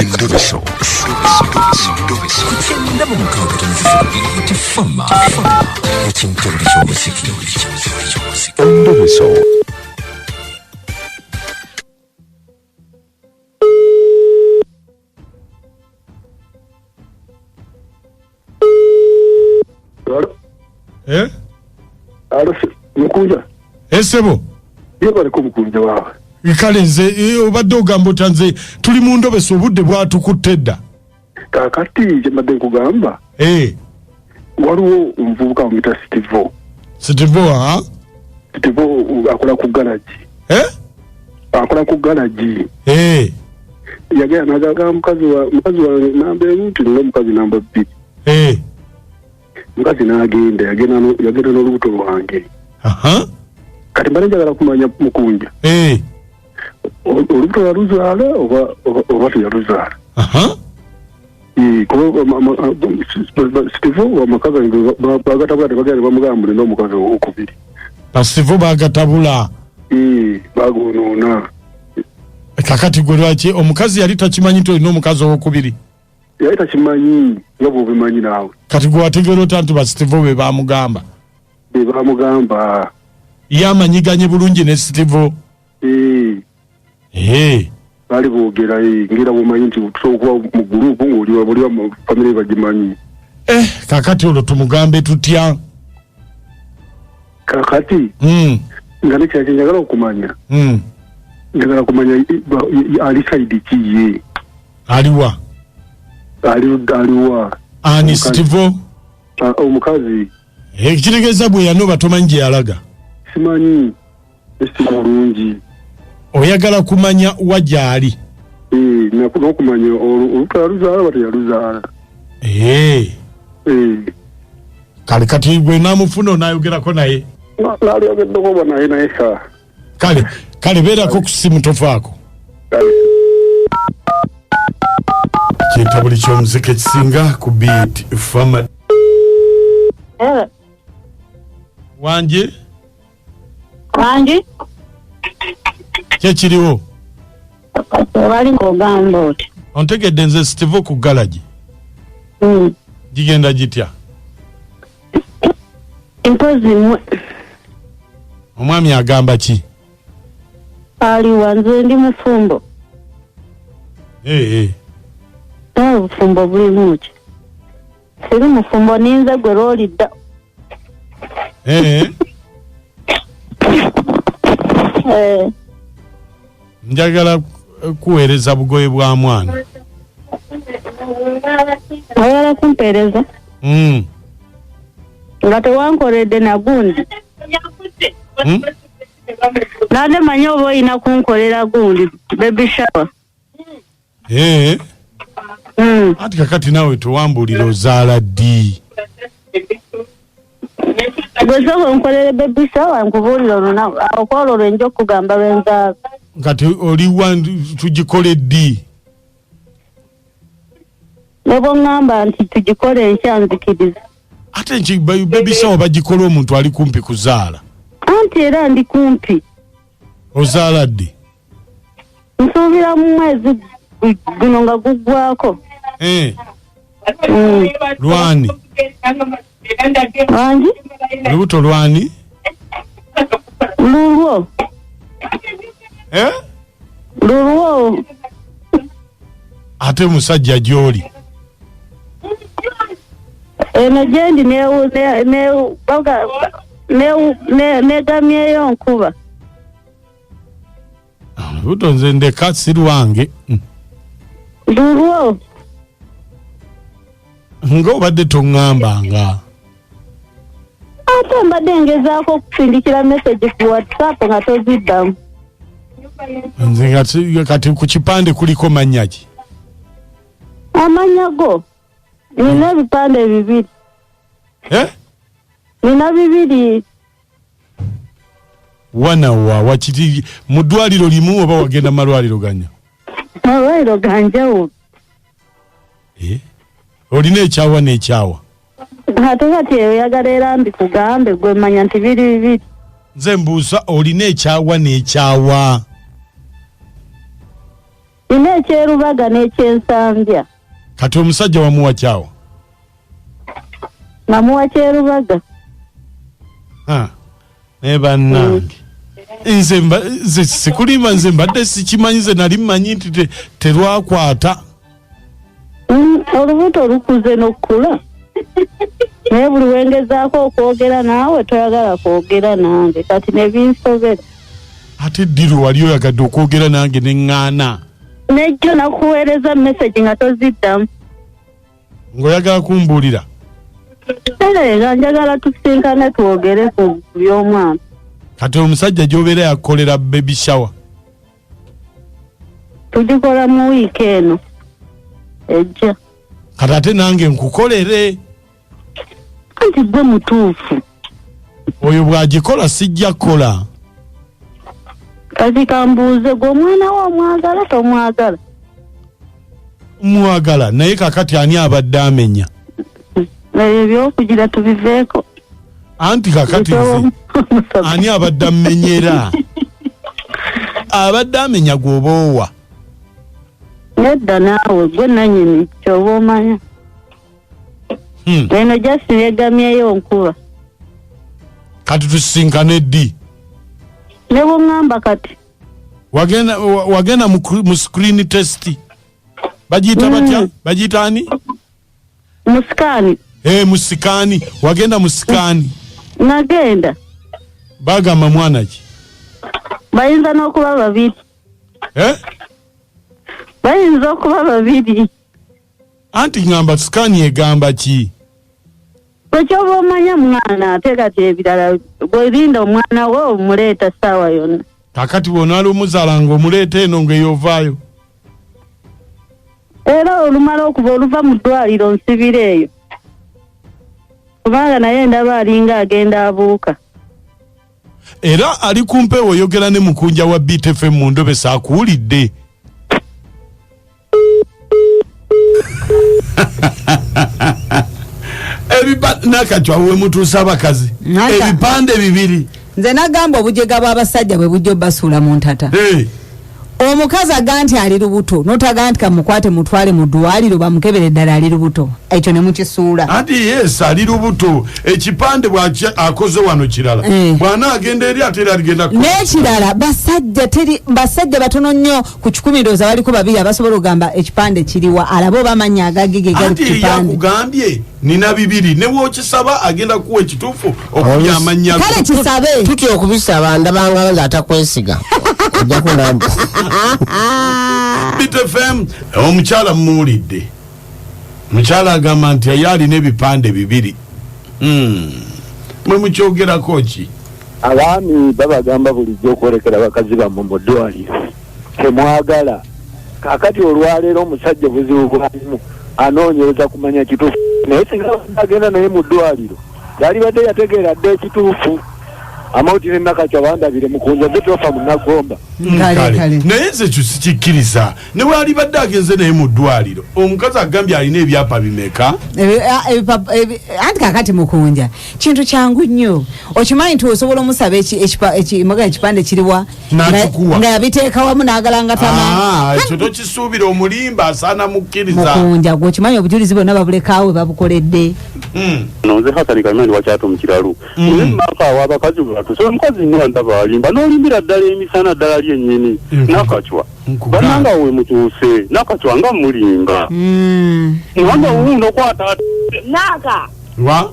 Endobeso. Kutenda mu mukaaga tunzizibiti fama. Ekintu eky'omuziki. Endobeso. Alo, Mukunja. Sebo. Yebale ko Mukunja wawe. Kale nze obadde ogamba otanze tuli mu Ndobeso obudde bwatukuttedda. Kakati je madde kugamba. Waliwo omuvubuka omuyita Steve ha? Steve akola ku garage. Akola ku garage. Yagenda nagaga mukazi wa namba emuntu n'omukazi namba 2. Mukazi n'agenda yagenda n'olubuto lwange. Kati mbale njagala kumanya Mukunja. Olubuto yaluzaala oba teyaluzaala. Steve wamakazi bagatabula bagenda bamugamba n'omukazi okubiri. Steve bagatabula. Bagonoona. Kakati gwe lwaki omukazi yali takimanyi nti olina omukazi owokubiri? Yali takimanyi nga bw'obimanyi naawe. Kati gwe wategeera ota nti ba Steve be bamugamba? Be bamugamba. Yamanyiganye bulungi ne Steve. Bali boogera ngira bumanyi nti tusobola mu gurupu ng'oli mu famire bagimanyi. Kakati olwo tumugambe tutya? Kakati nga nekyaki njagala okumanya. Njagala kumanya ali saidi ki ye? Aliwa? Aliwa. Ani Steve? Omukazi. Ekitegeeza bwe yanoba tomanyi gye yalaga? Simanyi. Steve bulungi. Oyagala kumanya wagyali? N'okumanya olubuto yaluzaala oba teyaluzaala. Kale kati gwe naamufuna onaayogerako naye? Naalyogeddeko oba naye saa. Kale beerako ku ssimu tofaako. Kintabuli ky'omuziki ekisinga ku beat fama. Wangi? Kyekiriwo? Wali ng'ogamba oti. Ontegedde nze Steve ku galagi. Gigenda gitya? Mpozi mwe. Omwami agamba ki? Aliwa nze ndi mufumbo. Obufumbo bulimu ki? Siri mufumbo ninze gwe loolidda. Njagala kuweereza bugoye bwa mwana. Oyala kumpeereza? Nga tewankoledde na gundi. Nade manyi oba olina kunkolera gundi baby shower. Ati kakati naawe tewambuulira ozaala ddi? Gwe soba nkolere baby shower nkubuulira olunaku akola olwo nja okugamba lwenzaala. Kati oliwa tugikole ddi? Ne bw'oŋŋamba nti tugikole enkya nzikiriza. Ate baby shower bagikola omuntu ali kumpi kuzaala? Anti era ndi kumpi. Ozaala ddi? Nsuubira mu mwezi guno nga guggwako. Lwani? Wangi? Olubuto lwani? Lulwo. Lulwo. Ate musajja gy'oli? Eno gyendi negamyeyo nkuba. Olubuto nze ndeka si lwange. Lulwo. Ng'obadde toŋŋambanga. Ate mbadde ngezaako okufindikira message ku WhatsApp nga toziddamu. Nze kati ku kipande kuliko mannya ki? Amanya go. Nina ebipande bibiri. Nina bibiri. Wanawa wakiti mu ddwaliro limu oba wagenda malwaliro ganya? Malwaliro ganjawulo. Olina ekyawa n'ekyawa? Ate kati oyagala era mbikugambe gwe manya nti biri bibiri. Nze mbuusa olina ekyawa n'ekyawa? ine ekyerubaga n'ekyensambya. Kati omusajja wamuwa kyawa? Namuwa kyerubaga. Naye bannange nze sikulima, nze mbadde sikimanyi, nze nali mmanyi nti terwakwata. Olubuto lukuze n'okkula. Naye buli wengezaako okwogera naawe toyagala kwogera nange kati ne binsobera. Ate ddiru wali oyagadde okwogera nange ne ŋŋaana. Nejjo nakuweereza message nga toziddamu. Ng'oyagala kumbuulira? Nga njagala tusinkane twogere ku by'omwana. Kati omusajja gy'obeera yakolera baby shower? Tugikola mu wiiki eno ejja. Kati ate nange nkukolere. Anti gwe mutuufu. Oyo bw'agikola sijja kukola. Kati kambuuze gwe omwana wo omwagala tomwagala? Mwagala, naye kakati ani abadde amenya? Ebyokugira tubiveeko. Anti kakati nze ani abadde amenyera? Abadde amenya gw'oba owa. Nedda naawe gwe nannyini ky'oba omanya. Eno just yeegamyeyo nkuba. Kati tusisinkane ddi? Ne bw'oŋŋamba kati. Wagenda mu screen test. Bagiyita batya? Bagiyita ani? Musikaani. Musikaani. Wagenda mu sikaani? Nagenda. Bagamba mwana ki? Bayinza n'okuba babiri. Bayinza okuba babiri. Anti ngamba sikaani egamba ki? Ekyoba omanya mwana ate kati ebirala bwerinda omwana wo omuleeta ssaawa yonna. Kakati bw'onaali omuzaala ng'omuleeta eno ng'eyovaayo. Era olumala okuva oluva mu ddwaliro nsibira eyo. Kubanga naye ndaba alinga agenda abuuka. Era ali kumpe oyogera ne Mukunja wa BTFM mu Endobeso akuwulidde. Nakatwa we mutuusa abakazi. Ebipande bibiri. Nze nagamba obujega bw'abasajja bwe bujja basuula mu ntata. Omukazi aganti ali lubuto notaganti kamukwate mutwale mu ddwaliro bamukebere ddala ali lubuto ekyo ne mukisuula. Ati yes ali lubuto ekipande akoze wano kirala bwana agenda eri ate aligenda ko n'ekirala basajja batono nnyo ku kikumiroza baliko babiri abasobola ogamba ekipande kiriwa alabo bamanya agagige gali ku kipande. Ati yakugambye nina bibiri ne wokisaba agenda kuwa ekituufu okubyamanya. Kale kisabe tutyo okubisaba ndabanga nga atakwesiga ojja kunamba. BTFM omukyala muwulidde. Mukyala agamba nti yali n'ebipande bibiri. Mwe mukyogerako ki? Abaami babagamba bulijjo okwolekera bakazi bammwe mu ddwaliro. Temwagala. Kakati olwaleero omusajja buzibu bwalimu anoonyereza kumanya kituufu. Naye singa agenda naye mu ddwaliro yali badde yategeera dde ekituufu. Amauti ne Nakatwa bandabire Mukunja betofa munagomba. Naye nze tusikikkiriza ne wali badde agenze naye mu ddwaliro omukazi agambye alina ebyapa bimeka? Anti kakati Mukunja kintu kyangu nnyo okimanyi nti osobola omusaba ekipande kiriwa nga yabiteeka wamu n'agalanga tama. Ekyo tokisuubira omulimba asaana mukkiriza. Mukunja gwe okimanyi obujulizi bwonna babulekaawe babukoledde. Nze Hasani Kamani wakyato mu kiralu. Ssemaka w'abakazi so omukazi nga ndaba alimba n'olimbira ddala emisana ddala lyennyini. Nakatwa bannanga we mutuuse Nakatwa nga mulimba wanga wuuno kwata Naka wa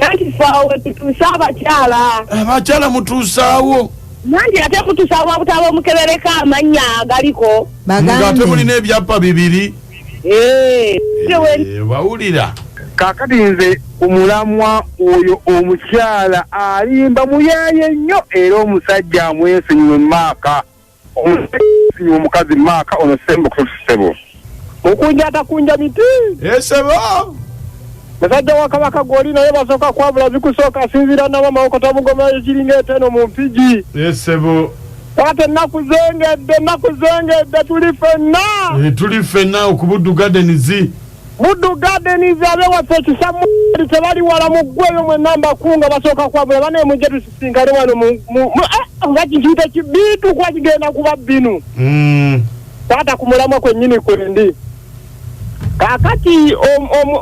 nanti faawe tutuusa abakyala mutuusaawo nanti ate kutusaawo abutaba omukebereka amanya agaliko ng'ate mulina ebyapa bibiri. Bawulira kakati nze omulamwa oyo omukyala alimba muyaye nnyo era omusajja amwesenyiwe Maaka omusajja omukazi Maaka ono Ssemaka kusebo Mukunja atakunja miti sebo musajja wa Kabaka gwoli naye basooka kwabula zikusooka asinzira n'amawoko tabugoma ekiringa eteno mu mpigi sebo ate ennaku zengedde tuli ffenna okubuddu gardenizi Buddu Gardens abe waffe kisamu tebali wala mu ggweyo mwe namba kunga basooka kwabula bane mujje tusisinkane wano nga kikiyita kibiitu kwa kigenda kuba binu. taata kumulamwa kwennyini kwendi kakati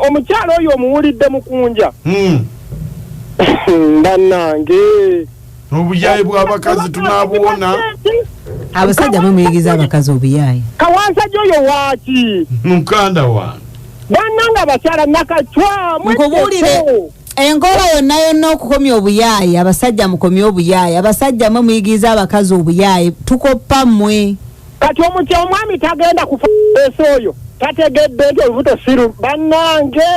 omukyalo oyo omuwulidde Mukunja bannange obuyayi bw'abakazi tunabuwona abasajja mwemuyigiza abakazi obuyayi kawansajja oyo waaki mukanda wange bannange abakyala nakacwa nkubuulire enkola yonna okukomya obuyayi abasajja mukomya obuyayi abasajja mwe muyigiza abakazi obuyayi tukoppa mmwe kati omwami tagenda kufa Endobeso oyo tategedde nti olubuto siru bannange